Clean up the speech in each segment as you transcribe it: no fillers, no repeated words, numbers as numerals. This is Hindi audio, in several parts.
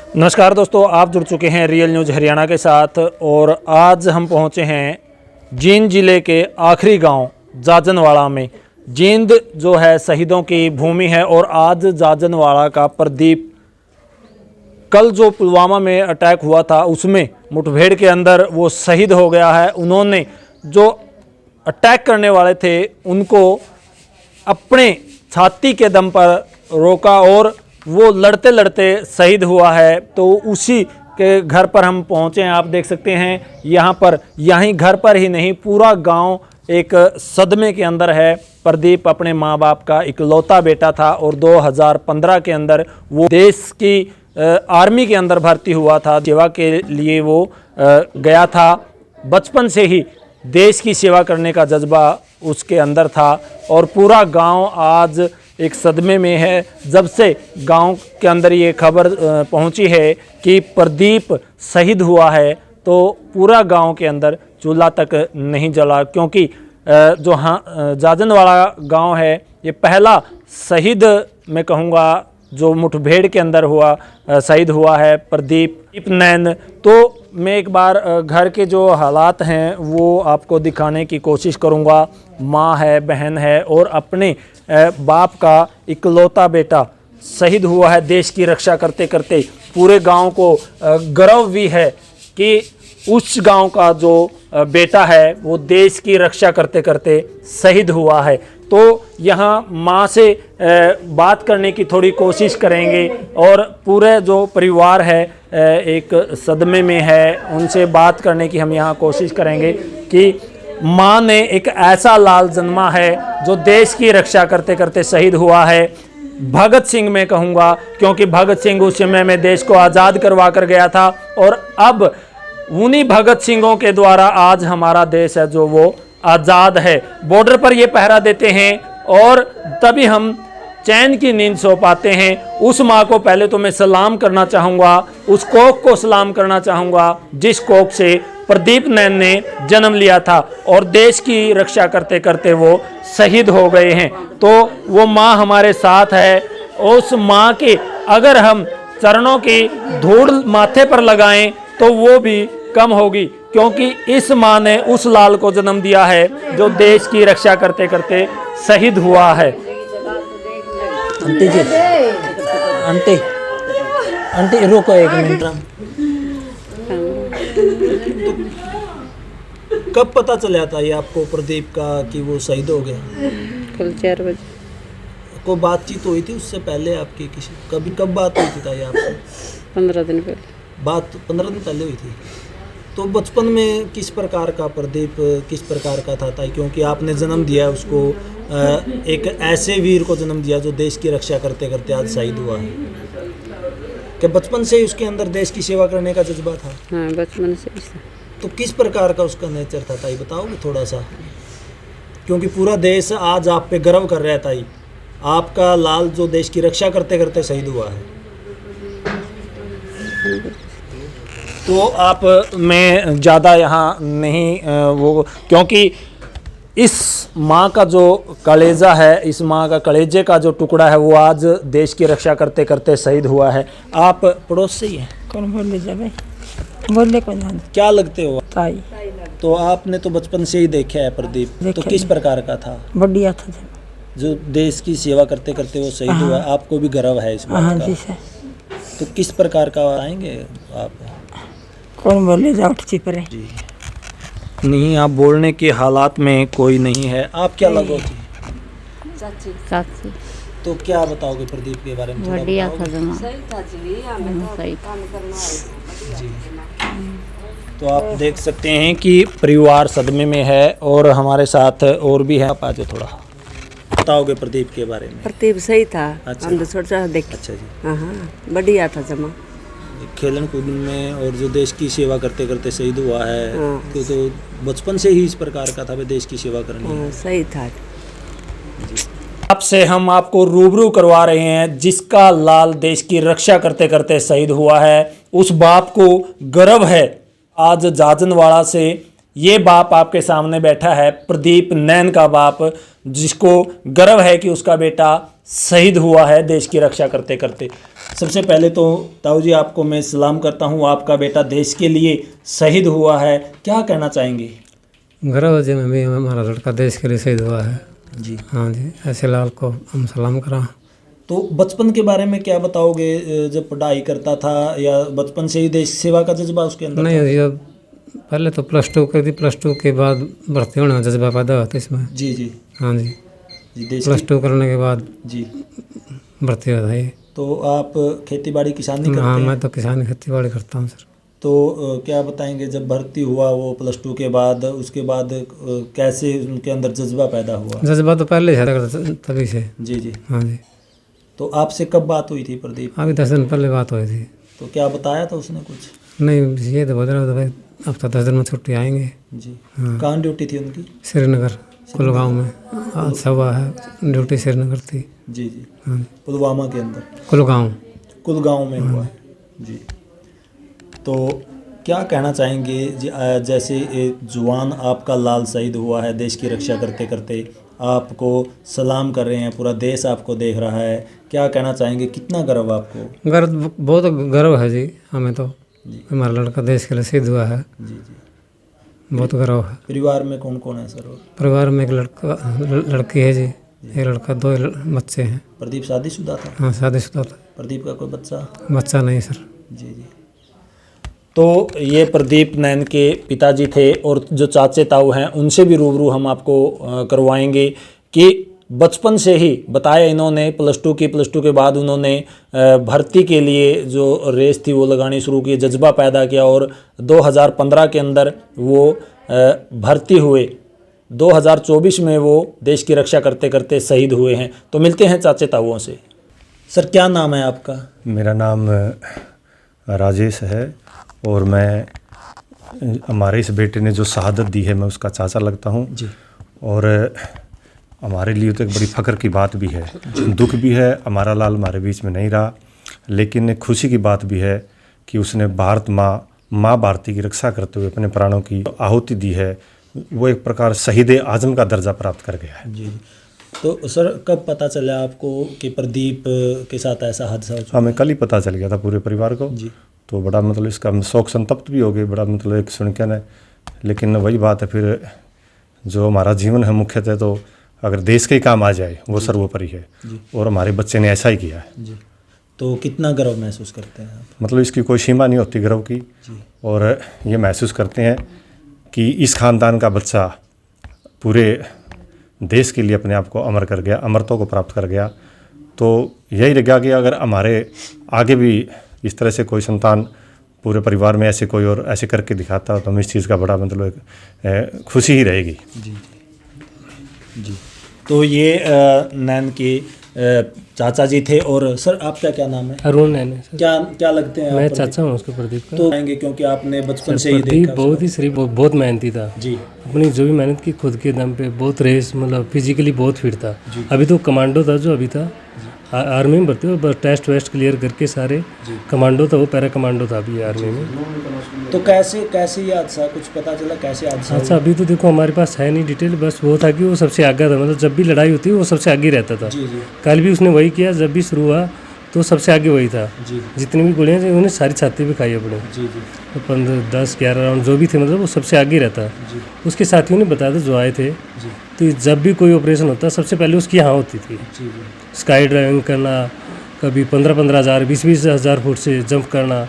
नमस्कार दोस्तों, आप जुड़ चुके हैं रियल न्यूज़ हरियाणा के साथ और आज हम पहुंचे हैं जींद जिले के आखिरी गांव जाजनवाड़ा में। जींद जो है शहीदों की भूमि है और आज जाजनवाड़ा का प्रदीप कल जो पुलवामा में अटैक हुआ था उसमें मुठभेड़ के अंदर वो शहीद हो गया है। उन्होंने जो अटैक करने वाले थे उनको अपने छाती के दम पर रोका और वो लड़ते लड़ते शहीद हुआ है। तो उसी के घर पर हम पहुँचे हैं। आप देख सकते हैं यहाँ पर, यहीं घर पर ही नहीं पूरा गांव एक सदमे के अंदर है। प्रदीप अपने माँ बाप का इकलौता बेटा था और 2015 के अंदर वो देश की आर्मी के अंदर भर्ती हुआ था। सेवा के लिए वो गया था। बचपन से ही देश की सेवा करने का जज्बा उसके अंदर था और पूरा गांव आज एक सदमे में है। जब से गांव के अंदर ये खबर पहुंची है कि प्रदीप शहीद हुआ है तो पूरा गांव के अंदर चूल्हा तक नहीं जला, क्योंकि जो जाजनवाड़ा गांव है ये पहला शहीद मैं कहूँगा जो मुठभेड़ के अंदर हुआ शहीद हुआ है प्रदीप नैन। तो मैं एक बार घर के जो हालात हैं वो आपको दिखाने की कोशिश करूंगा। माँ है, बहन है और अपने बाप का इकलौता बेटा शहीद हुआ है देश की रक्षा करते करते। पूरे गांव को गर्व भी है कि उस गांव का जो बेटा है वो देश की रक्षा करते करते शहीद हुआ है। तो यहाँ माँ से बात करने की थोड़ी कोशिश करेंगे और पूरे जो परिवार है एक सदमे में है, उनसे बात करने की हम यहाँ कोशिश करेंगे कि माँ ने एक ऐसा लाल जन्मा है जो देश की रक्षा करते करते शहीद हुआ है। भगत सिंह मैं कहूँगा, क्योंकि भगत सिंह उस समय में देश को आज़ाद करवा कर गया था और अब उन्हीं भगत सिंहों के द्वारा आज हमारा देश है जो वो आज़ाद है। बॉर्डर पर ये पहरा देते हैं और तभी हम चैन की नींद सो पाते हैं। उस माँ को पहले तो मैं सलाम करना चाहूँगा, उस कोख को सलाम करना चाहूँगा जिस कोख से प्रदीप नैन ने जन्म लिया था और देश की रक्षा करते करते वो शहीद हो गए हैं। तो वो माँ हमारे साथ है। उस माँ के अगर हम चरणों की धूड़ माथे पर लगाएं तो वो भी कम होगी, क्योंकि इस माँ ने उस लाल को जन्म दिया है जो देश की रक्षा करते करते शहीद हुआ है। आंटी जी, आंटी रुको एक मिनट। कब पता चला था ये आपको प्रदीप का कि वो शहीद हो गया? कल 4 बजे। कोई बातचीत हुई थी उससे पहले आपकी किसी कब बात हुई थी आपसे? 15 दिन पहले। बात 15 दिन पहले हुई थी। तो बचपन में किस प्रकार का प्रदीप किस प्रकार का था ताई? क्योंकि आपने जन्म दिया उसको, एक ऐसे वीर को जन्म दिया जो देश की रक्षा करते करते आज शहीद हुआ है। कि बचपन से ही उसके अंदर देश की सेवा करने का जज्बा था? हाँ, बचपन से। तो किस प्रकार का उसका नेचर था ताई, बताओगे थोड़ा सा? क्योंकि पूरा देश आज आप पे गर्व कर रहा है ताई, आपका लाल जो देश की रक्षा करते करते शहीद हुआ है। तो आप मैं ज़्यादा यहाँ नहीं वो, क्योंकि इस माँ का जो कलेजा है, इस माँ का कलेजे का जो टुकड़ा है वो आज देश की रक्षा करते करते शहीद हुआ है। आप पड़ोस से ही हैं? कौन बोले जा भाई, बोले कौन? क्या लगते हो? ताई। तो आपने तो बचपन से ही देखा है प्रदीप, तो किस प्रकार का था? बढ़िया था जो देश की सेवा करते करते वो शहीद हुआ, आपको भी गर्व है इस बात का? जी सर। तो किस प्रकार का आएंगे आप? कौन बोले जा उठ चिप रहे जी नहीं, आप बोलने के हालात में कोई नहीं है। आप क्या लगोगी? चाची। तो क्या बताओगे प्रदीप के बारे में? बढ़िया था जमा। जी। तो आप देख सकते हैं कि परिवार सदमे में है और हमारे साथ और भी है। आप आज थोड़ा बताओगे प्रदीप के बारे में? प्रदीप सही था। अच्छा। हम तो छोटा देख। अच्छा जी। हाँ, बढ़िया था जमा। खेलन कूदन में और जो देश की सेवा करते करते शहीद हुआ है। हाँ। तो बचपन से ही इस प्रकार का था वे देश की सेवा करनी है। सही था। आपसे हम आपको रूबरू करवा रहे हैं जिसका लाल देश की रक्षा करते करते शहीद हुआ है। उस बाप को गर्व है आज जाजनवाड़ा से ये बाप आपके सामने बैठा है, प्रदीप नैन का बाप, जिसको गर्व है कि उसका बेटा शहीद हुआ है देश की रक्षा करते करते। सबसे पहले तो ताऊ जी आपको मैं सलाम करता हूँ, आपका बेटा देश के लिए शहीद हुआ है, क्या कहना चाहेंगे? गर्व जी में भी हमारा लड़का देश के लिए शहीद हुआ है जी हाँ जी। ऐसे लाल को हम सलाम करा। तो बचपन के बारे में क्या बताओगे, जब पढ़ाई करता था या बचपन से ही देश सेवा का जज्बा उसके अंदर नहीं जी, अब पहले तो +2 कर दी, +2 के बाद भर्ती होने का जज्बा पैदा होता इसमें। जी जी हाँ जी, जी देश +2 करने के बाद जी। भर्ती होता है। तो आप खेती बाड़ी किसानी करते हाँ हैं? मैं तो किसानी खेती बाड़ी करता हूँ सर। तो क्या बताएंगे, जब भर्ती हुआ वो +2 के बाद, उसके बाद कैसे उनके अंदर जज्बा पैदा हुआ? जज्बा तो पहले से था, तभी से। जी जी। हाँ जी। तो आपसे कब बात हुई थी प्रदीप? अभी 10 दिन पहले बात हुई थी। तो क्या बताया था उसने कुछ? नहीं ये तो बोल रहा था भाई अब तो 10 दिन में छुट्टी आएंगे। जी। हाँ। कहाँ ड्यूटी थी उनकी? श्रीनगर कुलगांव में। आज हुआ है ड्यूटी श्रीनगर थी। जी जी। हाँ पुलवामा के अंदर कुलगांव में हुआ है जी। तो क्या कहना चाहेंगे जैसे एक जवान आपका लाल शहीद हुआ है देश की रक्षा करते करते, आपको सलाम कर रहे हैं, पूरा देश आपको देख रहा है, क्या कहना चाहेंगे, कितना गर्व आपको? गर्व, बहुत गर्व है जी हमें तो जी। हमारा लड़का देश के लिए शहीद हुआ है। जी जी। बहुत गर्व है। परिवार में कौन कौन है सर? परिवार में एक लड़की है जी, एक लड़का, 2 बच्चे हैं। प्रदीप शादीशुदा था? हाँ शादीशुदा था। प्रदीप का कोई बच्चा नहीं सर। जी जी। तो ये प्रदीप नैन के पिताजी थे, और जो चाचे ताऊ हैं उनसे भी रूबरू हम आपको करवाएंगे कि बचपन से ही बताया इन्होंने, +2 के बाद उन्होंने भर्ती के लिए जो रेस थी वो लगानी शुरू की, जज्बा पैदा किया, और 2015 के अंदर वो भर्ती हुए। 2024 में वो देश की रक्षा करते करते शहीद हुए हैं। तो मिलते हैं चाचे ताऊओं से। सर क्या नाम है आपका? मेरा नाम राजेश है, और मैं हमारे इस बेटे ने जो शहादत दी है मैं उसका चाचा लगता हूँ जी। और हमारे लिए तो एक बड़ी फ़ख्र की बात भी है, दुख भी है, हमारा लाल हमारे बीच में नहीं रहा, लेकिन खुशी की बात भी है कि उसने भारत माँ भारती की रक्षा करते हुए अपने प्राणों की आहुति दी है। वो एक प्रकार शहीद आजम का दर्जा प्राप्त कर गया है जी। तो सर कब पता चला आपको कि प्रदीप के साथ ऐसा हादसा हो चुका? हमें कल ही पता चल गया था पूरे परिवार को जी। तो बड़ा मतलब इसका हम शोक संतप्त भी हो गए, बड़ा मतलब एक सुन के न, लेकिन वही बात है, फिर जो हमारा जीवन है मुख्यतः तो अगर देश के ही काम आ जाए वो सर्वोपरि है, और हमारे बच्चे ने ऐसा ही किया है जी। तो कितना गर्व महसूस करते हैं आप? मतलब इसकी कोई सीमा नहीं होती गर्व की जी। और ये महसूस करते हैं कि इस खानदान का बच्चा पूरे देश के लिए अपने आप को अमर कर गया, अमरत्व को प्राप्त कर गया। तो यही लगा कि अगर हमारे आगे भी इस तरह से कोई संतान पूरे परिवार में ऐसे कोई और ऐसे करके दिखाता तो हमें इस चीज़ का बड़ा मतलब खुशी ही रहेगी जी जी। तो ये नैन के चाचा जी थे। और सर आपका क्या नाम है? अरुण नैन है सर। क्या लगते हैं? मैं चाचा हूँ उसके प्रदीप का। तो आएंगे क्योंकि आपने बचपन से ही देखा। प्रदीप बहुत ही शरीफ, बहुत मेहनती था जी। अपनी जो भी मेहनत की खुद के दम पे, बहुत रेस, मतलब फिजिकली बहुत फिट था। अभी तो कमांडो था, जो अभी था आर्मी में भर्ती हुआ, टेस्ट वेस्ट क्लियर करके सारे कमांडो था, वो पैरा कमांडो था अभी आर्मी में। तो कैसे ये हादसा, कुछ पता चला कैसे हादसा? अच्छा अभी तो देखो हमारे पास है नहीं डिटेल, बस वो था कि वो सबसे आगे था, मतलब जब भी लड़ाई होती है वो सबसे आगे रहता था। कल भी उसने वही किया, जब भी शुरू हुआ तो सबसे आगे वही था। जितनी भी गोलियाँ थी उन्हें सारी छाती पे खाई अपने। तो 15, 10, 11 राउंड जो भी थे, मतलब वो सबसे आगे रहता। उसके साथियों ने बताया था जो आए थे, तो जब भी कोई ऑपरेशन होता सबसे पहले उसकी यहाँ होती थी। स्काई ड्राइविंग करना, कभी 15-15 हज़ार, 20-20 हज़ार फुट से जंप करना,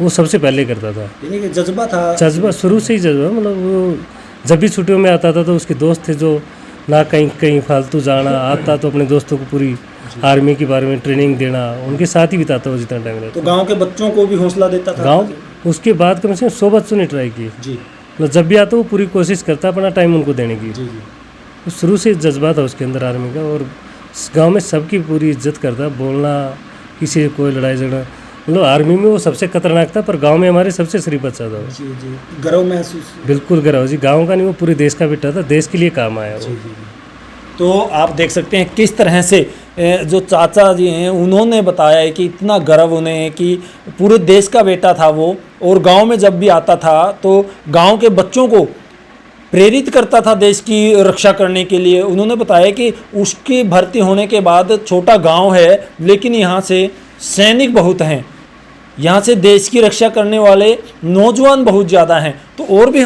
वो सबसे पहले करता था। यानी कि जज्बा था, जज्बा शुरू से ही जज्बा, मतलब वो जब भी छुट्टियों में आता था तो उसके दोस्त थे जो ना कहीं फालतू जाना, आता तो अपने दोस्तों को पूरी आर्मी के बारे में ट्रेनिंग देना, उनके साथ ही बिताता वो जितना टाइम रहता। तो गांव के बच्चों को भी हौसला देता था? गांव उसके बाद कम से कम 100 बच्चों ने ट्राई की जी। मतलब जब भी आता वो पूरी कोशिश करता अपना टाइम उनको देने की। तो शुरू से जज्बा था उसके अंदर आर्मी का, और गांव में सबकी पूरी इज्जत करता, बोलना, किसी कोई लड़ाई झगड़ा, मतलब आर्मी में वो सबसे खतरनाक था, पर गांव में हमारे सबसे शरीफ बच्चा था। जी। गर्व महसूस? बिल्कुल गर्व जी, गांव का नहीं, वो पूरे देश का बेटा था, देश के लिए काम आया वो। तो आप देख सकते हैं किस तरह से जो चाचा जी हैं उन्होंने बताया है कि इतना गर्व उन्हें है कि पूरे देश का बेटा था वो, और गांव में जब भी आता था तो गांव के बच्चों को प्रेरित करता था देश की रक्षा करने के लिए। उन्होंने बताया कि उसकी भर्ती होने के बाद छोटा गांव है लेकिन यहाँ से सैनिक बहुत हैं, यहाँ से देश की रक्षा करने वाले नौजवान बहुत ज़्यादा हैं। तो और भी